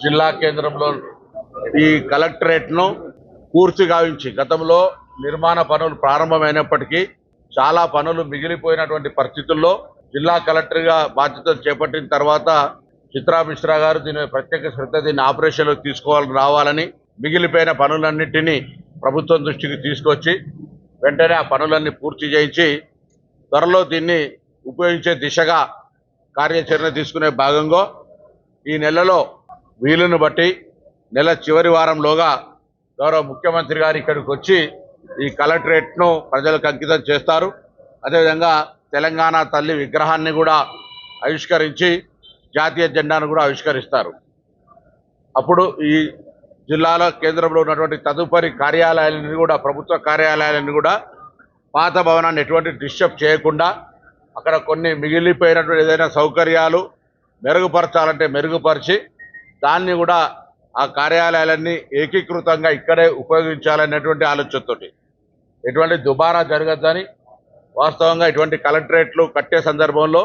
జిల్లా కేంద్రంలో ఈ కలెక్టరేట్ను పూర్తి గావించి గతంలో నిర్మాణ పనులు ప్రారంభమైనప్పటికీ చాలా పనులు మిగిలిపోయినటువంటి పరిస్థితుల్లో జిల్లా కలెక్టర్గా బాధ్యతలు చేపట్టిన తర్వాత చిత్రా మిశ్రా గారు దీని ప్రత్యేక శ్రద్ధ దీన్ని ఆపరేషన్లో రావాలని మిగిలిపోయిన పనులన్నింటినీ ప్రభుత్వం దృష్టికి తీసుకొచ్చి వెంటనే ఆ పనులన్నీ పూర్తి చేయించి త్వరలో దీన్ని ఉపయోగించే దిశగా కార్యాచరణ తీసుకునే భాగంగా ఈ నెలలో వీలును బట్టి నెల చివరి వారంలోగా గౌరవ ముఖ్యమంత్రి గారు ఇక్కడికి వచ్చి ఈ కలెక్టరేట్ను ప్రజలకు అంకితం చేస్తారు. అదేవిధంగా తెలంగాణ తల్లి విగ్రహాన్ని కూడా ఆవిష్కరించి జాతీయ జెండాను కూడా ఆవిష్కరిస్తారు. అప్పుడు ఈ జిల్లాలో కేంద్రంలో ఉన్నటువంటి తదుపరి కార్యాలయాలను కూడా ప్రభుత్వ కార్యాలయాలను కూడా పాత భవనాన్ని ఎటువంటి డిస్టర్బ్ చేయకుండా అక్కడ కొన్ని మిగిలిపోయినటువంటి ఏదైనా సౌకర్యాలు మెరుగుపరచాలంటే మెరుగుపరిచి దాన్ని కూడా ఆ కార్యాలయాలన్నీ ఏకీకృతంగా ఇక్కడే ఉపయోగించాలనేటువంటి ఆలోచనతోటి ఎటువంటి దుబారా జరగద్దని వాస్తవంగా ఇటువంటి కలెక్టరేట్లు కట్టే సందర్భంలో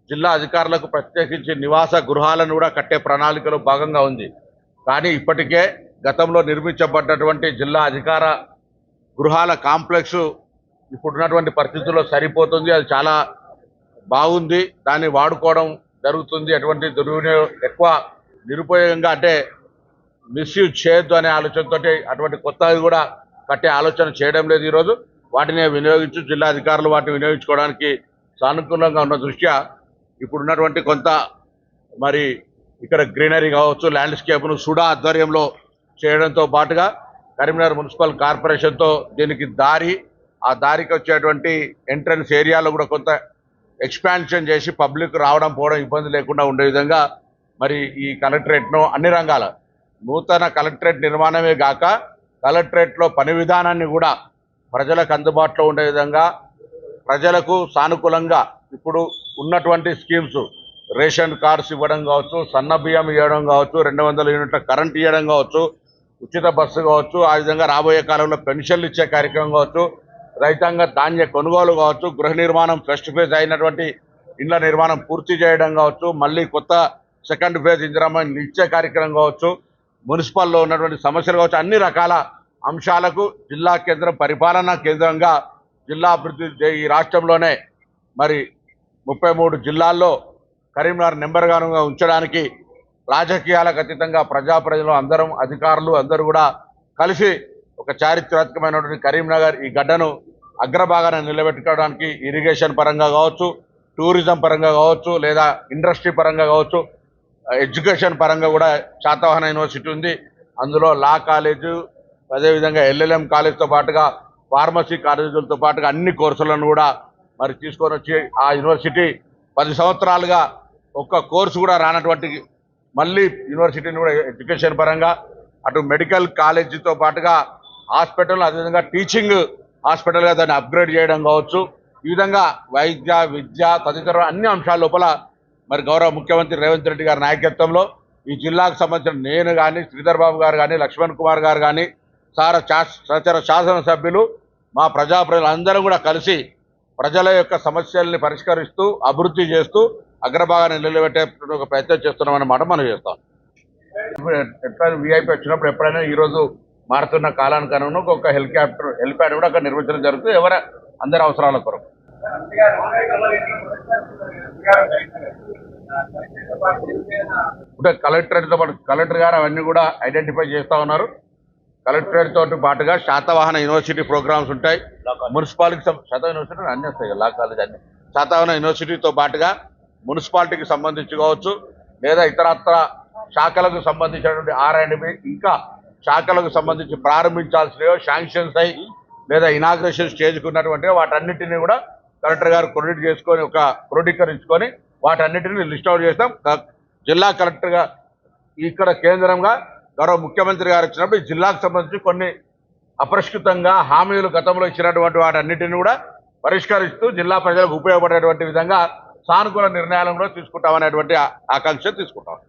జిల్లా అధికారులకు ప్రత్యేకించి నివాస గృహాలను కూడా కట్టే ప్రణాళికలో భాగంగా ఉంది. కానీ ఇప్పటికే గతంలో నిర్మించబడ్డటువంటి జిల్లా అధికార గృహాల కాంప్లెక్స్ ఇప్పుడున్నటువంటి పరిస్థితుల్లో సరిపోతుంది. అది చాలా బాగుంది, దాన్ని వాడుకోవడం జరుగుతుంది. అటువంటి దుర్వినియోగం ఎక్కువ నిరుపయోగంగా అంటే మిస్యూజ్ చేయొద్దు అనే ఆలోచనతో అటువంటి కొత్తవి కూడా కట్టే ఆలోచన చేయడం లేదు. ఈరోజు వాటిని వినియోగించు జిల్లా అధికారులు వాటిని వినియోగించుకోవడానికి సానుకూలంగా ఉన్న దృష్ట్యా ఇప్పుడున్నటువంటి కొంత మరి ఇక్కడ గ్రీనరీ కావచ్చు ల్యాండ్స్కేప్ను సుడా ఆధ్వర్యంలో చేయడంతో పాటుగా కరీంనగర్ మున్సిపల్ కార్పొరేషన్తో దీనికి ఆ దారికి వచ్చేటువంటి ఎంట్రన్స్ ఏరియాలో కూడా కొంత ఎక్స్పాన్షన్ చేసి పబ్లిక్ రావడం పోవడం ఇబ్బంది లేకుండా ఉండే విధంగా మరి ఈ కలెక్టరేట్ను అన్ని రంగాల నూతన కలెక్టరేట్ నిర్మాణమే కాక కలెక్టరేట్లో పని విధానాన్ని కూడా ప్రజలకు అందుబాటులో ఉండే విధంగా ప్రజలకు సానుకూలంగా ఇప్పుడు ఉన్నటువంటి స్కీమ్స్ రేషన్ కార్డ్స్ ఇవ్వడం కావచ్చు, సన్న బియ్యం ఇవ్వడం కావచ్చు, 200 యూనిట్ల కరెంట్ ఇవ్వడం కావచ్చు, ఉచిత బస్సు కావచ్చు, ఆ విధంగా రాబోయే కాలంలో పెన్షన్లు ఇచ్చే కార్యక్రమం కావచ్చు, రైతాంగ ధాన్య కొనుగోలు కావచ్చు, గృహ నిర్మాణం ఫస్ట్ ఫేజ్ అయినటువంటి ఇండ్ల నిర్మాణం పూర్తి చేయడం కావచ్చు, మళ్ళీ కొత్త సెకండ్ ఫేజ్ ఇందిరామ ఇచ్చే కార్యక్రమం కావచ్చు, మున్సిపల్లో ఉన్నటువంటి సమస్యలు కావచ్చు, అన్ని రకాల అంశాలకు జిల్లా కేంద్రం పరిపాలనా కేంద్రంగా జిల్లా అభివృద్ధి ఈ రాష్ట్రంలోనే మరి 33 జిల్లాల్లో కరీంనగర్ నెంబర్ వన్గా ఉంచడానికి రాజకీయాలకు అతీతంగా ప్రజలు అందరం అధికారులు అందరూ కూడా కలిసి ఒక చారిత్రాత్మకమైనటువంటి కరీంనగర్ ఈ గడ్డను అగ్రభాగాన నిలబెట్టుకోవడానికి ఇరిగేషన్ పరంగా కావచ్చు, టూరిజం పరంగా కావచ్చు, లేదా ఇండస్ట్రీ పరంగా కావచ్చు, ఎడ్యుకేషన్ పరంగా కూడా శాతవాహన యూనివర్సిటీ ఉంది. అందులో లా కాలేజు, అదేవిధంగా ఎల్ఎల్ఎం కాలేజ్తో పాటుగా ఫార్మసీ కాలేజీలతో పాటుగా అన్ని కోర్సులను కూడా మరి తీసుకొని వచ్చి ఆ యూనివర్సిటీ 10 సంవత్సరాలుగా ఒక్క కోర్సు కూడా రానటువంటి మళ్ళీ యూనివర్సిటీని కూడా ఎడ్యుకేషన్ పరంగా అటు మెడికల్ కాలేజీతో పాటుగా హాస్పిటల్, అదేవిధంగా టీచింగ్ హాస్పిటల్గా దాన్ని అప్గ్రేడ్ చేయడం కావచ్చు, ఈ విధంగా వైద్య విద్య తదితర అన్ని అంశాల లోపల మరి గౌరవ ముఖ్యమంత్రి రేవంత్ రెడ్డి గారి నాయకత్వంలో ఈ జిల్లాకు సంబంధించిన నేను కానీ, శ్రీధర్ బాబు గారు కానీ, లక్ష్మణ్ కుమార్ గారు కానీ, సహచర శాసనసభ్యులు మా ప్రజలందరూ కూడా కలిసి ప్రజల యొక్క సమస్యల్ని పరిష్కరిస్తూ అభివృద్ధి చేస్తూ అగ్రభాగాన్ని నిలబెట్టే ఒక ప్రయత్నం చేస్తున్నామన్నమాట మనం చేస్తాం. ఎప్పుడైనా వీఐపీ వచ్చినప్పుడు ఎప్పుడైనా ఈరోజు మారుతున్న కాలానికి అనుగుణంగా ఒక హెలిప్యాడ్ కూడా అక్కడ నిర్మించడం జరుగుతుంది అందరి అవసరాల కొరకు. అంటే కలెక్టరేట్తో పాటు కలెక్టర్ గారు అవన్నీ కూడా ఐడెంటిఫై చేస్తూ ఉన్నారు. కలెక్టరేట్ తోటి పాటుగా శాతవాహన యూనివర్సిటీ ప్రోగ్రామ్స్ ఉంటాయి, మున్సిపాలిటీకి యూనివర్సిటీ అన్నీ వస్తాయి, లా కాలేజ్ అన్ని శాతవాహన యూనివర్సిటీతో పాటుగా మున్సిపాలిటీకి సంబంధించి కావచ్చు, లేదా ఇతరత్ర శాఖలకు సంబంధించినటువంటి R&B ఇంకా శాఖలకు సంబంధించి ప్రారంభించాల్సినవో శాంక్షన్స్ అయ్యి లేదా ఇనాగ్రేషన్ స్టేజ్కి ఉన్నటువంటి వాటన్నిటిని కూడా కలెక్టర్ గారు క్రోడీకరించుకొని వాటన్నిటిని లిస్ట్ అవుట్ చేస్తాం. జిల్లా కలెక్టర్గా ఇక్కడ కేంద్రంగా గౌరవ ముఖ్యమంత్రి గారు వచ్చినప్పుడు ఈ జిల్లాకు సంబంధించి కొన్ని అపరిష్కృతంగా హామీలు గతంలో ఇచ్చినటువంటి వాటన్నిటిని కూడా పరిష్కరిస్తూ జిల్లా ప్రజలకు ఉపయోగపడేటువంటి విధంగా సానుకూల నిర్ణయాలను కూడా తీసుకుంటామనేటువంటి ఆకాంక్ష తీసుకుంటాం.